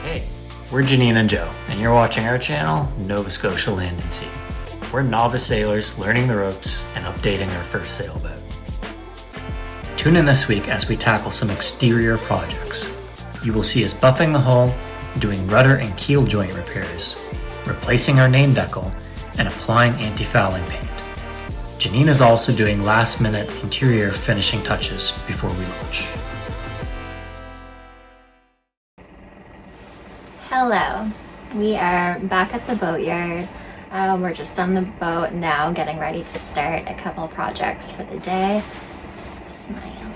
Hey, we're Janine and Joe, and you're watching our channel, Nova Scotia Land and Sea. We're novice sailors learning the ropes and updating our first sailboat. Tune in this week as we tackle some exterior projects. You will see us buffing the hull, doing rudder and keel joint repairs, replacing our name decal, and applying anti-fouling paint. Janine is also doing last-minute interior finishing touches before we launch. Hello, we are back at the boatyard. We're just on the boat now, getting ready to start a couple projects for the day. Smile.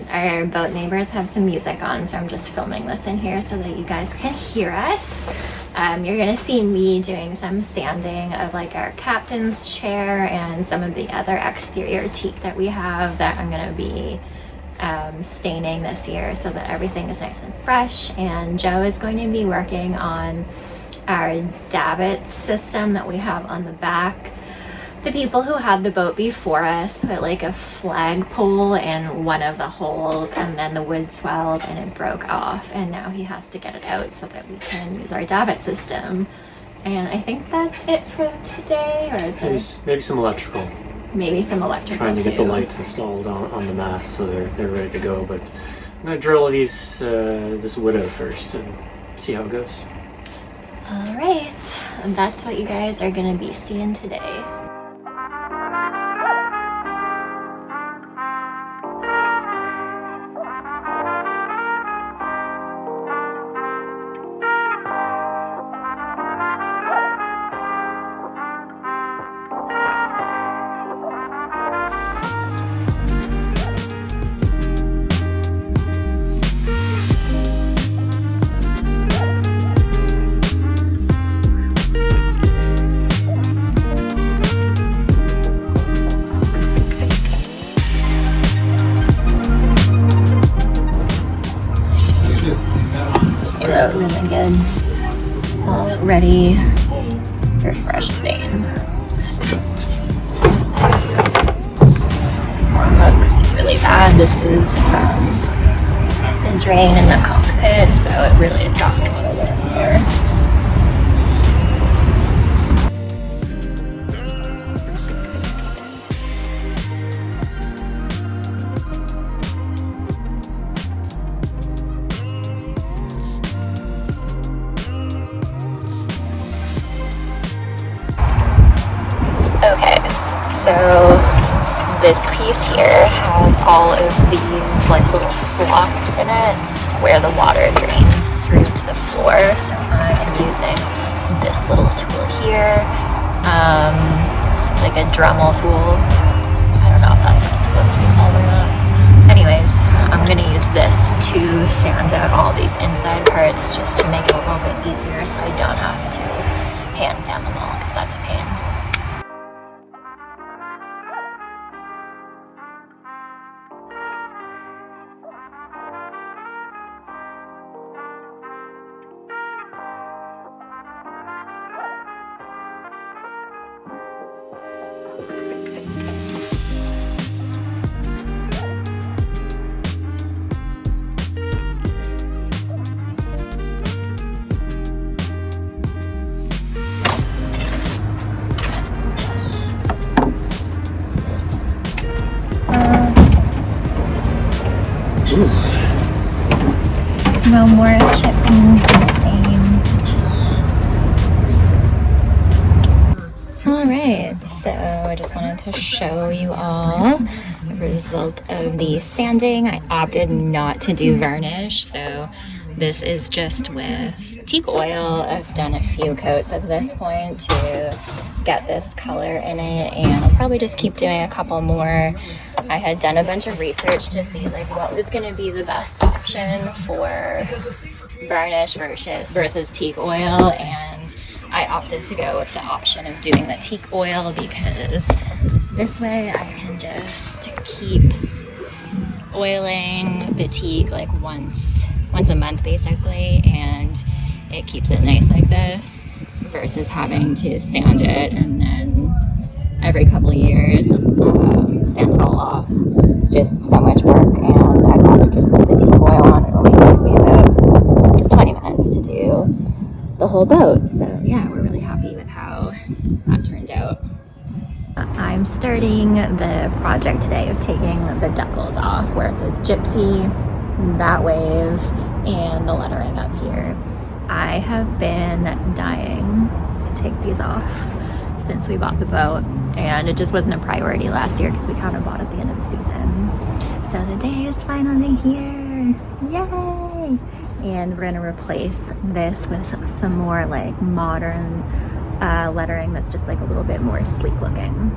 Our boat neighbors have some music on, so I'm just filming this in here so that you guys can hear us. You're gonna see me doing some sanding of like our captain's chair and some of the other exterior teak that we have that I'm gonna be staining this year so that everything is nice and fresh. And Joe is going to be working on our davit system that we have on the back. The people who had the boat before us put like a flagpole in one of the holes, and then the wood swelled and it broke off, and now he has to get it out so that we can use our davit system. And I think that's it for today, or is there Maybe some electrical. Maybe some electrical Trying to get too. the lights installed on the mast so they're ready to go, but I'm gonna drill this wood out first and see how it goes. All right, and that's what you guys are gonna be seeing today. Really good. All ready for fresh stain. This one looks really bad. This is from the drain in the cockpit, so it really has gotten a lot of wear and tear. Okay, so this piece here has all of these like little slots in it where the water drains through to the floor. So I am using this little tool here. It's like a Dremel tool. I don't know if that's what it's supposed to be called or not. Anyways, I'm gonna use this to sand out all these inside parts just to make it a little bit easier so I don't have to hand sand them all, because that's a pain. No more chipping stain. Alright, so I just wanted to show you all the result of the sanding. I opted not to do varnish, so this is just with teak oil. I've done a few coats at this point to get this color in it, and I'll probably just keep doing a couple more. I had done a bunch of research to see like what was going to be the best option for varnish versus teak oil, and I opted to go with the option of doing the teak oil because this way I can just keep oiling the teak like once a month basically, and it keeps it nice like this versus having to sand it and then every couple of years sand it all off. It's just so much work, and I'd rather just put the teak oil on. It only takes me about the whole boat. So yeah, we're really happy with how that turned out. I'm starting the project today of taking the decals off where it says Gypsy, that wave, and the lettering up here. I have been dying to take these off since we bought the boat, and it just wasn't a priority last year because we kind of bought at the end of the season. So the day is finally here. Yay! And we're gonna replace this with some more like modern lettering that's just like a little bit more sleek looking.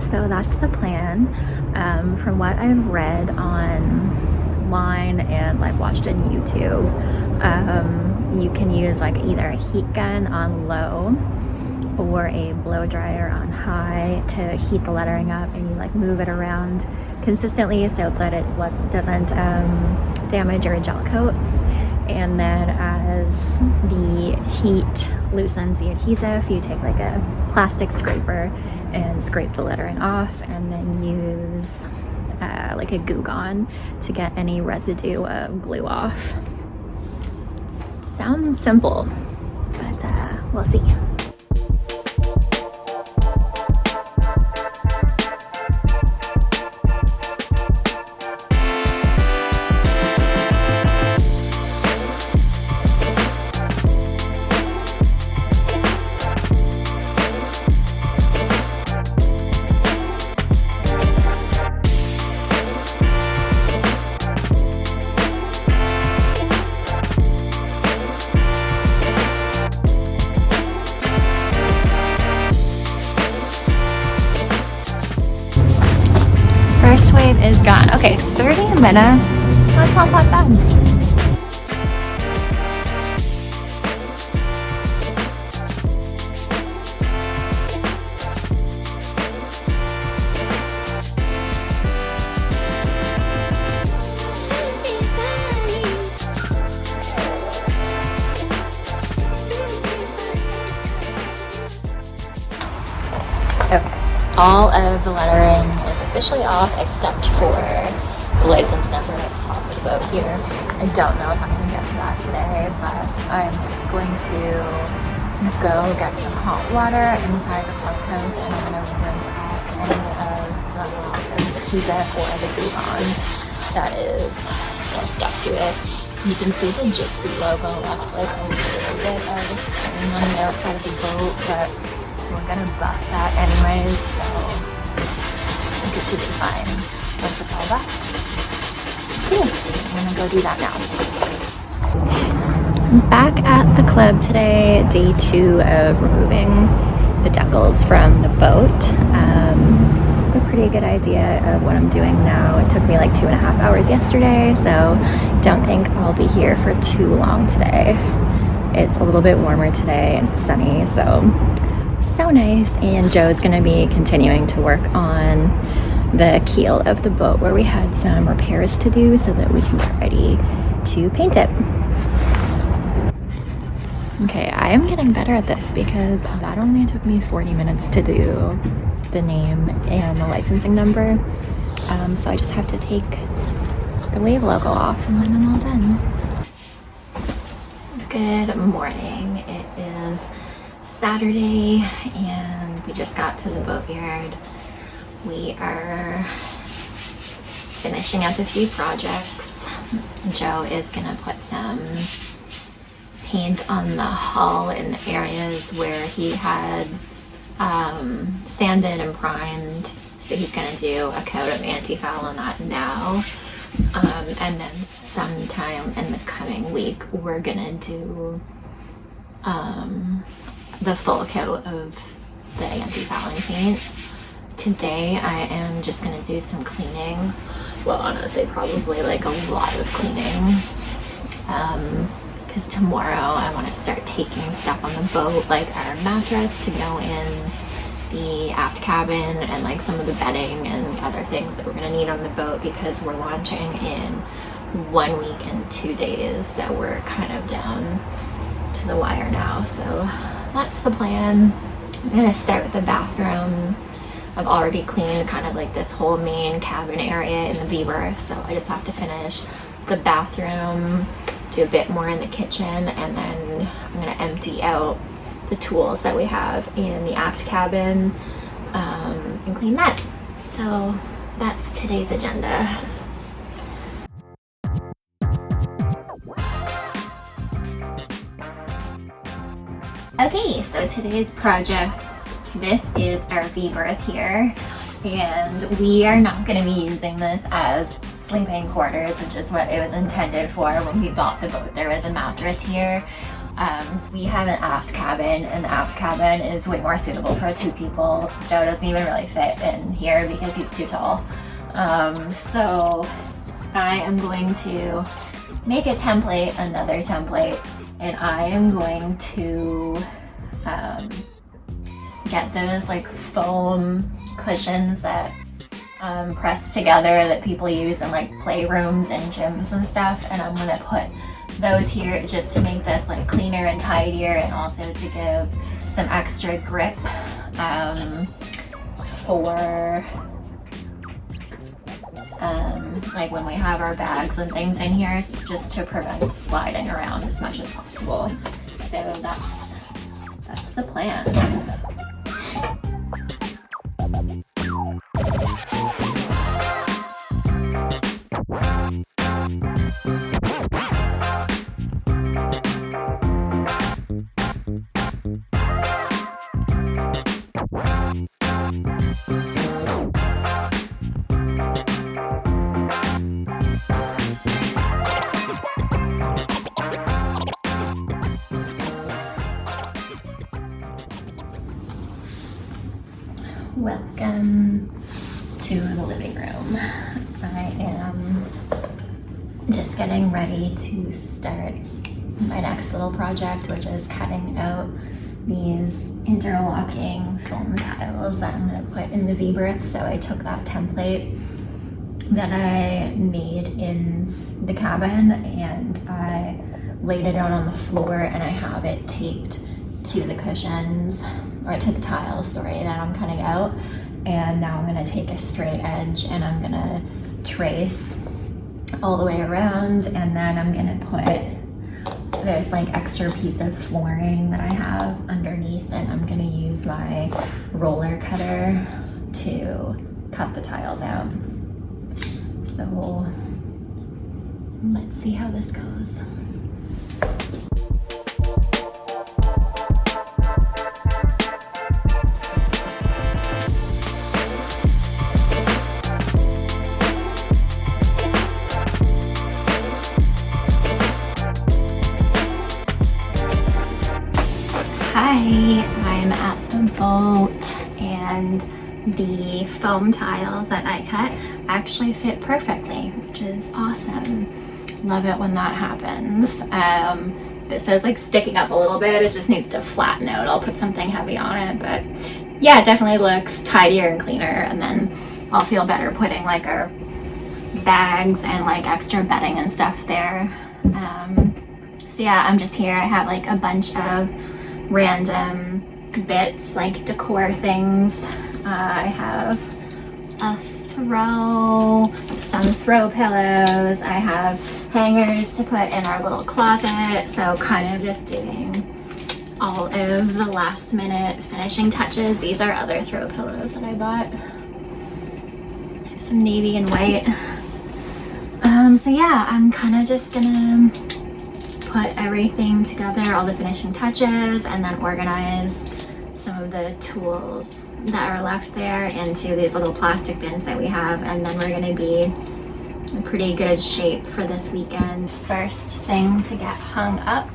So that's the plan. From what I've read online and like watched on YouTube, you can use like either a heat gun on low or a blow dryer on high to heat the lettering up, and you like move it around consistently so that it doesn't damage your gel coat. And then as the heat loosens the adhesive, you take like a plastic scraper and scrape the lettering off, and then use like a Goo Gone to get any residue of glue off. Sounds simple, but we'll see. First wave is gone. Okay, 30 minutes. That's not that bad. All of the lettering is officially off except for the license number at the top of the boat here. I don't know if I'm going to get to that today, but I'm just going to go get some hot water inside the clubhouse, and I'm going to rinse off any of the last of the adhesive or the glue on that is still stuck to it. You can see the Gypsy logo left like a little bit of sitting on the outside of the boat, but we're gonna buff that anyways, so I think it should be fine once it's all buffed. Cool, I'm gonna go do that now. Back at the club today, day 2 of removing the decals from the boat. A pretty good idea of what I'm doing now. It took me like 2.5 hours yesterday, so don't think I'll be here for too long today. It's a little bit warmer today and it's sunny, so nice. And Joe's gonna be continuing to work on the keel of the boat where we had some repairs to do so that we can get ready to paint it. Okay, I am getting better at this because that only took me 40 minutes to do the name and the licensing number. So I just have to take the wave logo off and then I'm all done. Good morning. It is Saturday and we just got to the boatyard. We are finishing up a few projects. Joe is gonna put some paint on the hull in the areas where he had sanded and primed. So he's gonna do a coat of anti-foul on that now. And then sometime in the coming week, we're gonna do the full coat of the anti-fouling paint. Today I am just gonna do some cleaning. Well, honestly, probably like a lot of cleaning. Because tomorrow I want to start taking stuff on the boat, like our mattress to go in the aft cabin and like some of the bedding and other things that we're gonna need on the boat because we're launching in 1 week and 2 days. So we're kind of down to the wire now. So that's the plan. I'm gonna start with the bathroom. I've already cleaned kind of like this whole main cabin area in the Beaver, so I just have to finish the bathroom, do a bit more in the kitchen, and then I'm gonna empty out the tools that we have in the aft cabin and clean that. So that's today's agenda. Okay, so today's project, this is our V-berth here, and we are not going to be using this as sleeping quarters, which is what it was intended for when we bought the boat. There was a mattress here. So we have an aft cabin, and the aft cabin is way more suitable for 2 people. Joe doesn't even really fit in here because he's too tall. So I am going to make a template, another template, and I am going to get those like foam cushions that press together that people use in like playrooms and gyms and stuff, and I'm gonna put those here just to make this like cleaner and tidier, and also to give some extra grip for like when we have our bags and things in here, just to prevent sliding around as much as possible. So that's the plan. Welcome to the living room. I am just getting ready to start my next little project, which is cutting out these interlocking foam tiles that I'm going to put in the V-berth. So I took that template that I made in the cabin and I laid it out on the floor, and I have it taped to the cushions, or to the tiles, sorry, that I'm cutting out. And now I'm gonna take a straight edge and I'm gonna trace all the way around, and then I'm gonna put this like extra piece of flooring that I have underneath, and I'm gonna use my roller cutter to cut the tiles out. So let's see how this goes. Hi, I'm at the boat, and the foam tiles that I cut actually fit perfectly, which is awesome. Love it when that happens. This is like sticking up a little bit, it just needs to flatten out. I'll put something heavy on it, but yeah, it definitely looks tidier and cleaner, and then I'll feel better putting like our bags and like extra bedding and stuff there. So yeah, I'm just here. I have like a bunch of random bits, like decor things. I have some throw pillows. I have hangers to put in our little closet. So kind of just doing all of the last minute finishing touches. These are other throw pillows that I bought. I have some navy and white. So yeah, I'm kind of just gonna put everything together, all the finishing touches, and then organize some of the tools that are left there into these little plastic bins that we have, and then we're going to be in pretty good shape for this weekend. First thing to get hung up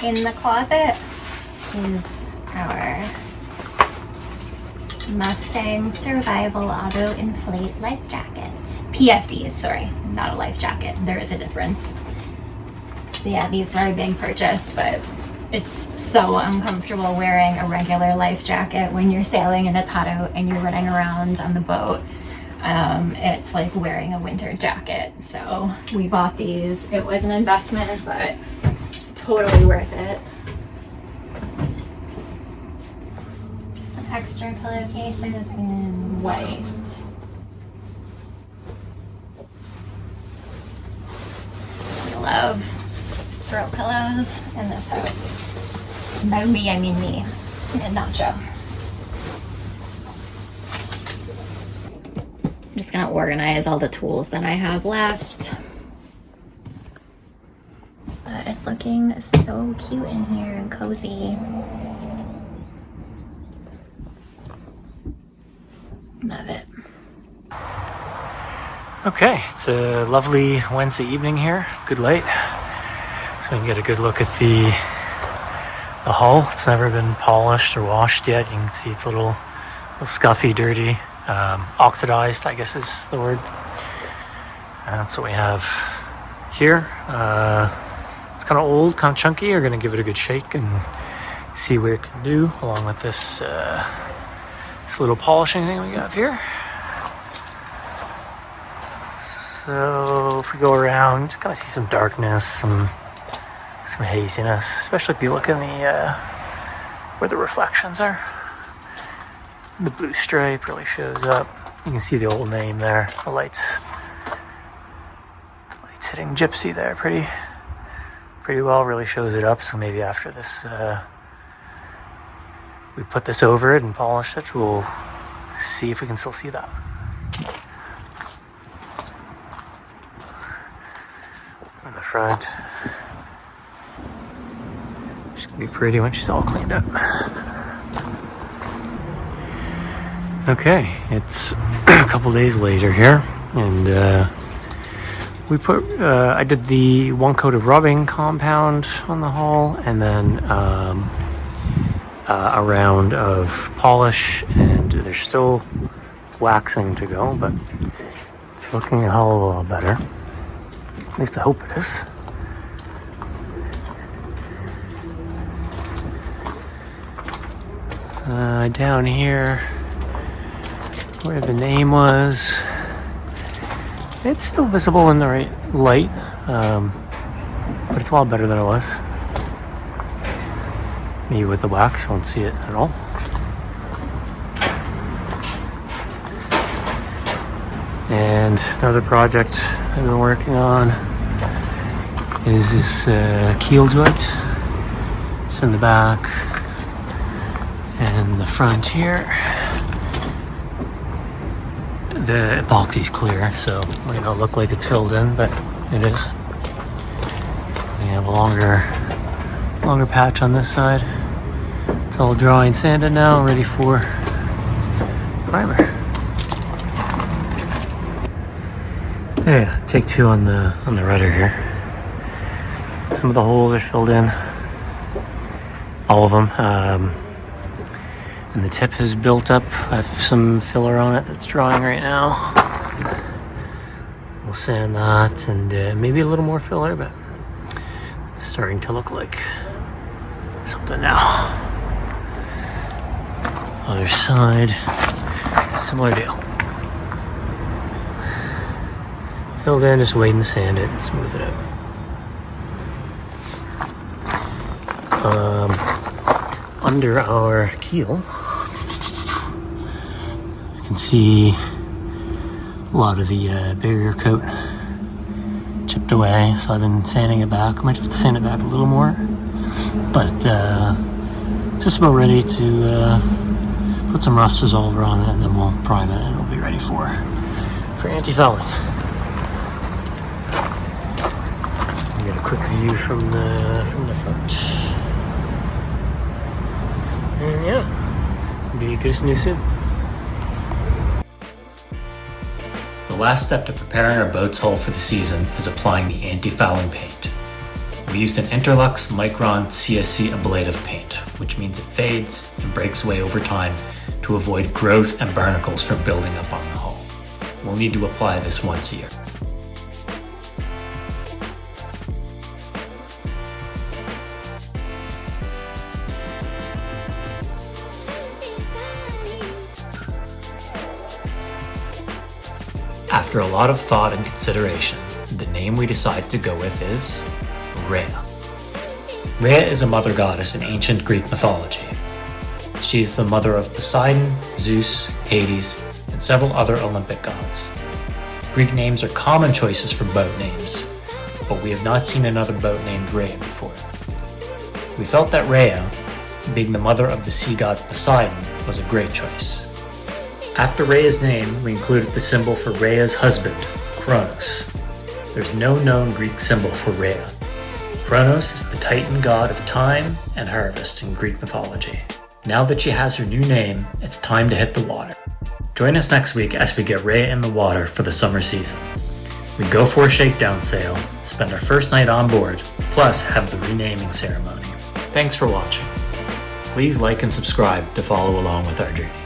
in the closet is our Mustang Survival Auto Inflate life jackets. PFDs, sorry, not a life jacket. There is a difference. So yeah, these are a big purchase, but it's so uncomfortable wearing a regular life jacket when you're sailing and it's hot out and you're running around on the boat. It's like wearing a winter jacket. So we bought these. It was an investment, but totally worth it. Just some extra pillowcases in white. Love throw pillows in this house. And by we, I mean me and not Joe. I'm just gonna organize all the tools that I have left. But it's looking so cute in here and cozy. Love it. Okay, it's a lovely Wednesday evening here. Good light. So we can get a good look at the hull. It's never been polished or washed yet. You can see it's a little scuffy, dirty, oxidized, I guess is the word. That's what we have here. It's kind of old, kind of chunky. We're going to give it a good shake and see what it can do, along with this little polishing thing we got here. So if we go around, kind of see some darkness, some haziness, especially if you look in the where the reflections are. The blue stripe really shows up. You can see the old name there. The lights hitting Gypsy there pretty well. Really shows it up. So maybe after this, we put this over it and polish it. We'll see if we can still see that. In the front. She's gonna be pretty when she's all cleaned up. Okay, it's a couple days later here, and I did the one coat of rubbing compound on the hull, and then a round of polish, and there's still waxing to go, but it's looking a hell of a lot better. At least I hope it is. Down here, where the name was, it's still visible in the right light, but it's a lot better than it was. Maybe with the wax, won't see it at all. And another project I've been working on is this keel joint. It's in the back and the front here. The epoxy's clear, so it might not look like it's filled in, but it is. We have a longer patch on this side. It's all dry and sanded now, ready for primer. Yeah, take two on the rudder here. Some of the holes are filled in, all of them, and the tip has built up. I have some filler on it that's drying right now. We'll sand that and maybe a little more filler, but it's starting to look like something now. Other side, similar deal. Filled in, just waiting to sand it and smooth it out. Under our keel, you can see a lot of the barrier coat chipped away, so I've been sanding it back. Might have to sand it back a little more, but it's just about ready to put some rust dissolver on it, and then we'll prime it, and it'll be ready for anti-fouling. Get a quick view from the front. And yeah, be good as new soon. The last step to preparing our boat's hull for the season is applying the anti-fouling paint. We used an Interlux Micron CSC ablative paint, which means it fades and breaks away over time to avoid growth and barnacles from building up on the hull. We'll need to apply this once a year. After a lot of thought and consideration, the name we decided to go with is Rhea. Rhea is a mother goddess in ancient Greek mythology. She is the mother of Poseidon, Zeus, Hades, and several other Olympic gods. Greek names are common choices for boat names, but we have not seen another boat named Rhea before. We felt that Rhea, being the mother of the sea god Poseidon, was a great choice. After Rhea's name, we included the symbol for Rhea's husband, Kronos. There's no known Greek symbol for Rhea. Kronos is the Titan god of time and harvest in Greek mythology. Now that she has her new name, it's time to hit the water. Join us next week as we get Rhea in the water for the summer season. We go for a shakedown sail, spend our first night on board, plus have the renaming ceremony. Thanks for watching. Please like and subscribe to follow along with our journey.